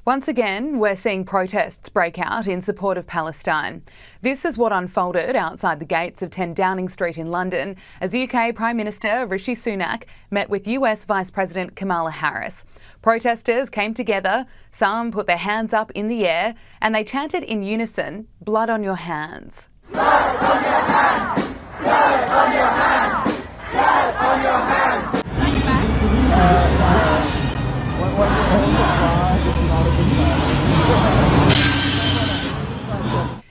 Once again, we're seeing protests break out in support of Palestine. This is what unfolded outside the gates of 10 Downing Street in London as UK Prime Minister Rishi Sunak met with US Vice President Kamala Harris. Protesters came together, some put their hands up in the air, and they chanted in unison, "Blood on your hands." Blood on your hands! Blood on your hands! Blood on your hands!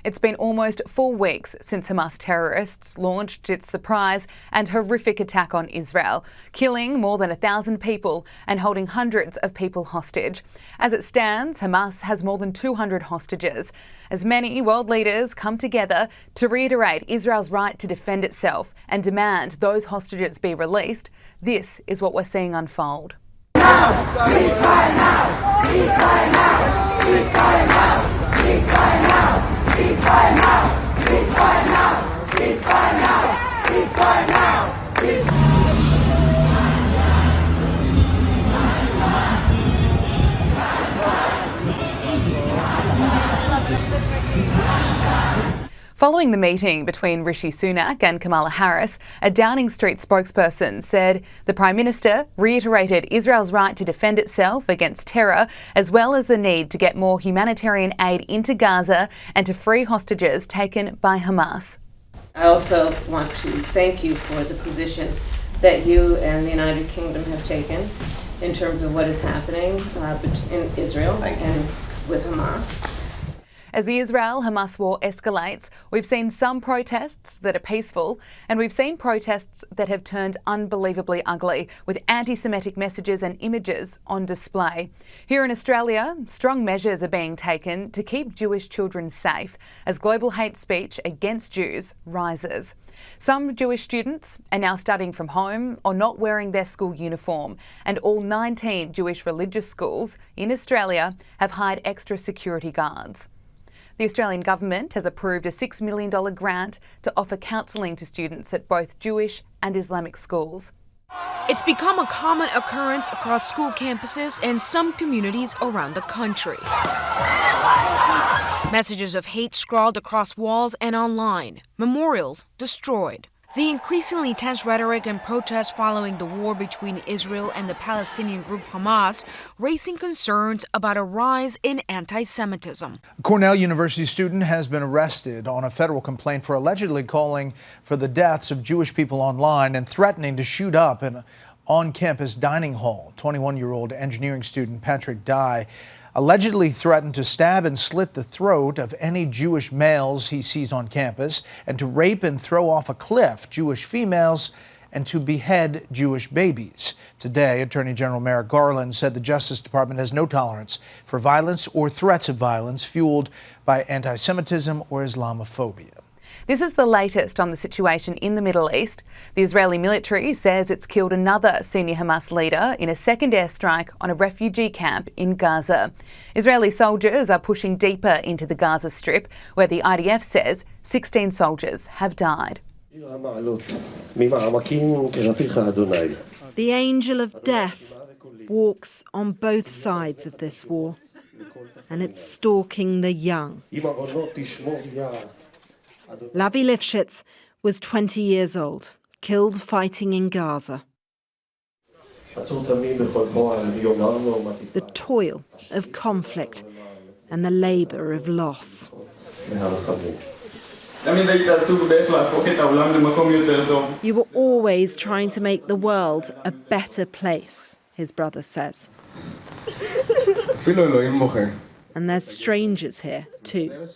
It's been almost 4 weeks since Hamas terrorists launched its surprise and horrific attack on Israel, killing more than 1,000 people and holding hundreds of people hostage. As it stands, Hamas has more than 200 hostages. As many world leaders come together to reiterate Israel's right to defend itself and demand those hostages be released, this is what we're seeing unfold. Ceasefire now! Ceasefire now! Ceasefire now! Ceasefire now! Ceasefire now! Ceasefire now! Ceasefire now! Ceasefire now! Ceasefire Following the meeting between Rishi Sunak and Kamala Harris, a Downing Street spokesperson said the Prime Minister reiterated Israel's right to defend itself against terror, as well as the need to get more humanitarian aid into Gaza and to free hostages taken by Hamas. I also want to thank you for the position that you and the United Kingdom have taken in terms of what is happening in Israel and with Hamas. As the Israel-Hamas war escalates, we've seen some protests that are peaceful, and we've seen protests that have turned unbelievably ugly, with anti-Semitic messages and images on display. Here in Australia, strong measures are being taken to keep Jewish children safe as global hate speech against Jews rises. Some Jewish students are now studying from home or not wearing their school uniform, and all 19 Jewish religious schools in Australia have hired extra security guards. The Australian government has approved a $6 million grant to offer counselling to students at both Jewish and Islamic schools. It's become a common occurrence across school campuses in some communities around the country. Messages of hate scrawled across walls and online, memorials destroyed. The increasingly tense rhetoric and protests following the war between Israel and the Palestinian group Hamas, raising concerns about a rise in anti-Semitism. A Cornell University student has been arrested on a federal complaint for allegedly calling for the deaths of Jewish people online and threatening to shoot up an on-campus dining hall. 21-year-old engineering student Patrick Dye allegedly threatened to stab and slit the throat of any Jewish males he sees on campus, and to rape and throw off a cliff Jewish females, and to behead Jewish babies. Today, Attorney General Merrick Garland said the Justice Department has no tolerance for violence or threats of violence fueled by anti-Semitism or Islamophobia. This is the latest on the situation in the Middle East. The Israeli military says it's killed another senior Hamas leader in a second airstrike on a refugee camp in Gaza. Israeli soldiers are pushing deeper into the Gaza Strip, where the IDF says 16 soldiers have died. The angel of death walks on both sides of this war, and it's stalking the young. Lavi Lifshitz was 20 years old, killed fighting in Gaza. The toil of conflict and the labour of loss. You were always trying to make the world a better place, his brother says. And there's strangers here, too.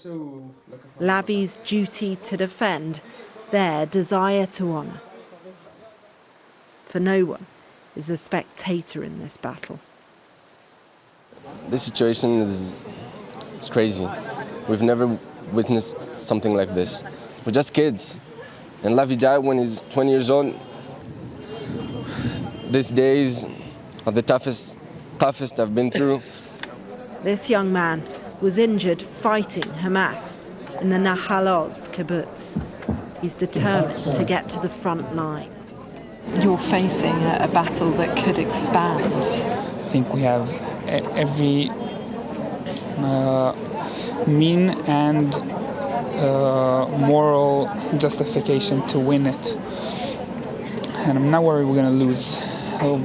Lavi's duty to defend, their desire to honour. For no one is a spectator in this battle. This situation is crazy. We've never witnessed something like this. We're just kids. And Lavi died when he's 20 years old. These days are the toughest I've been through. This young man was injured fighting Hamas in the Nahal Oz kibbutz. He's determined to get to the front line. You're facing a battle that could expand. I think we have every mean and moral justification to win it. And I'm not worried we're going to lose,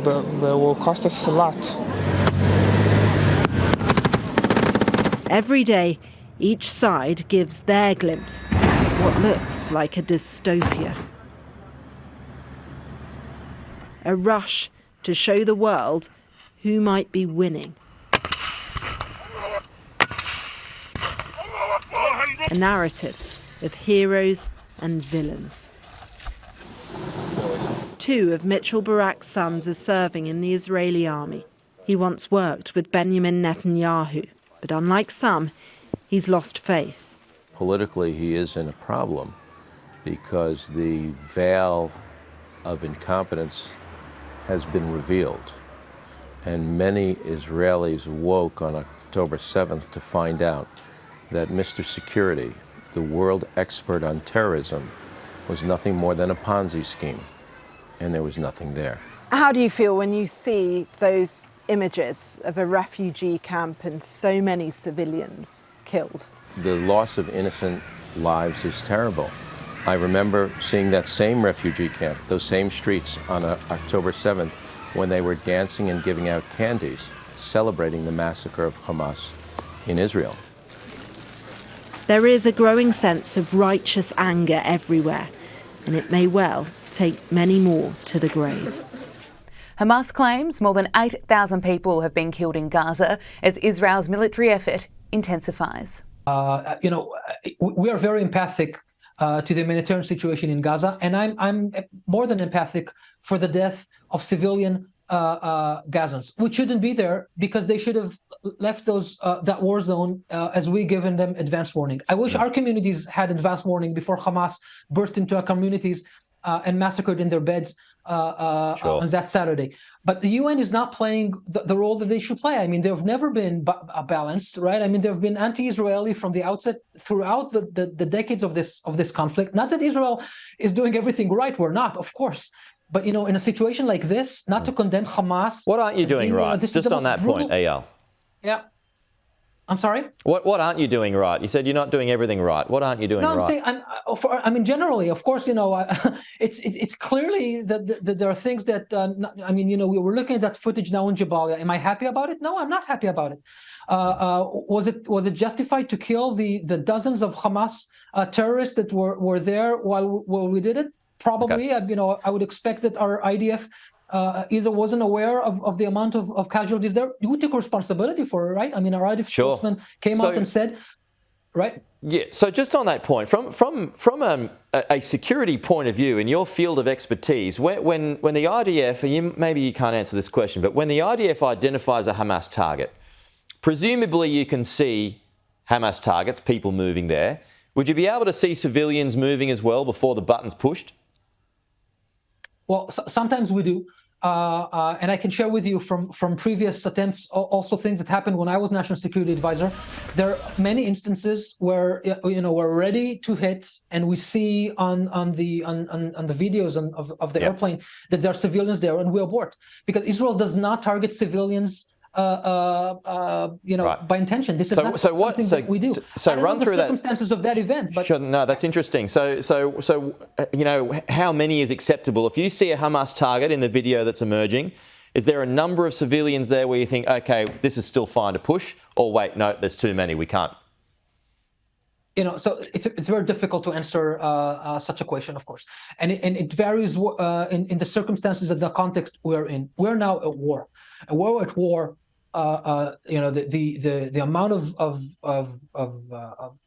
but it will cost us a lot. Every day, each side gives their glimpse of what looks like a dystopia. A rush to show the world who might be winning. A narrative of heroes and villains. Two of Mitchell Barak's sons are serving in the Israeli army. He once worked with Benjamin Netanyahu, but unlike some, he's lost faith. Politically, he is in a problem because the veil of incompetence has been revealed. And many Israelis woke on October 7th to find out that Mr. Security, the world expert on terrorism, was nothing more than a Ponzi scheme. And there was nothing there. How do you feel when you see those images of a refugee camp and so many civilians killed? The loss of innocent lives is terrible. I remember seeing that same refugee camp, those same streets on October 7th, when they were dancing and giving out candies, celebrating the massacre of Hamas in Israel. There is a growing sense of righteous anger everywhere, and it may well take many more to the grave. Hamas claims more than 8,000 people have been killed in Gaza as Israel's military effort intensifies. We are very empathic to the humanitarian situation in Gaza, and I'm more than empathic for the death of civilian Gazans, which shouldn't be there because they should have left that war zone as we given them advance warning. I wish our communities had advance warning before Hamas burst into our communities and massacred in their beds on that Saturday. But the UN is not playing the role that they should play. I mean, there have never been balanced, right? I mean, there have been anti-Israeli from the outset throughout the decades of this conflict. Not that Israel is doing everything right. We're not, of course. But, in a situation like this, not to condemn Hamas. What aren't you doing right? Just on that point, Eyal. Yeah. I'm sorry? What aren't you doing right? You said you're not doing everything right. What aren't you doing right? No, I'm saying, generally, of course, it's clearly that there are things that, we were looking at that footage now in Jabalia. Am I happy about it? No, I'm not happy about it. Was it justified to kill the dozens of Hamas terrorists that were there while we did it? Probably. Okay. I would expect that our IDF either wasn't aware of the amount of casualties there. You took responsibility for it, right? I mean, our IDF spokesman came out and said, right? Yeah. So just on that point, from a security point of view, in your field of expertise, when the IDF, and maybe you can't answer this question, but when the IDF identifies a Hamas target, presumably you can see Hamas targets, people moving there. Would you be able to see civilians moving as well before the button's pushed? Well, sometimes we do. And I can share with you from previous attempts, also things that happened when I was National Security Advisor. There are many instances where we're ready to hit, and we see on the videos of the airplane that there are civilians there, and we abort because Israel does not target civilians. By intention. This is not something that we do. So I don't run know through the circumstances of that event. But no, that's interesting. So how many is acceptable? If you see a Hamas target in the video that's emerging, is there a number of civilians there where you think, okay, this is still fine to push, or wait, no, there's too many, we can't? So it's very difficult to answer such a question, of course, and it varies in the circumstances of the context we're in. We're now at war. At war. The amount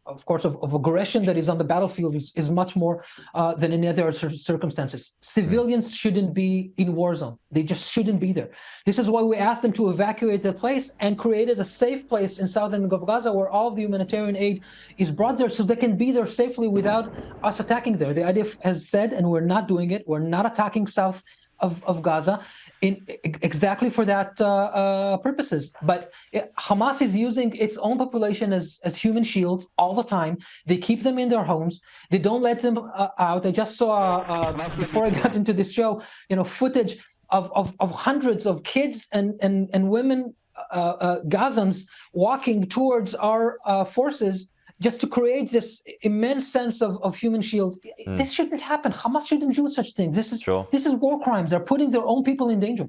of course of aggression that is on the battlefield is much more than in other circumstances. Civilians shouldn't be in war zone. They just shouldn't be there. This is why we asked them to evacuate that place and created a safe place in southern Gaza where all of the humanitarian aid is brought there so they can be there safely without us attacking there. The IDF has said, and we're not doing it, we're not attacking south of Gaza exactly for that purposes. But Hamas is using its own population as human shields all the time. They keep them in their homes. They don't let them out. I just saw, before I got into this show, footage of hundreds of kids and women Gazans walking towards our forces just to create this immense sense of human shield. This shouldn't happen. Hamas shouldn't do such things. This is war crimes. They're putting their own people in danger.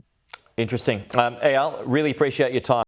Interesting. Eyal, really appreciate your time.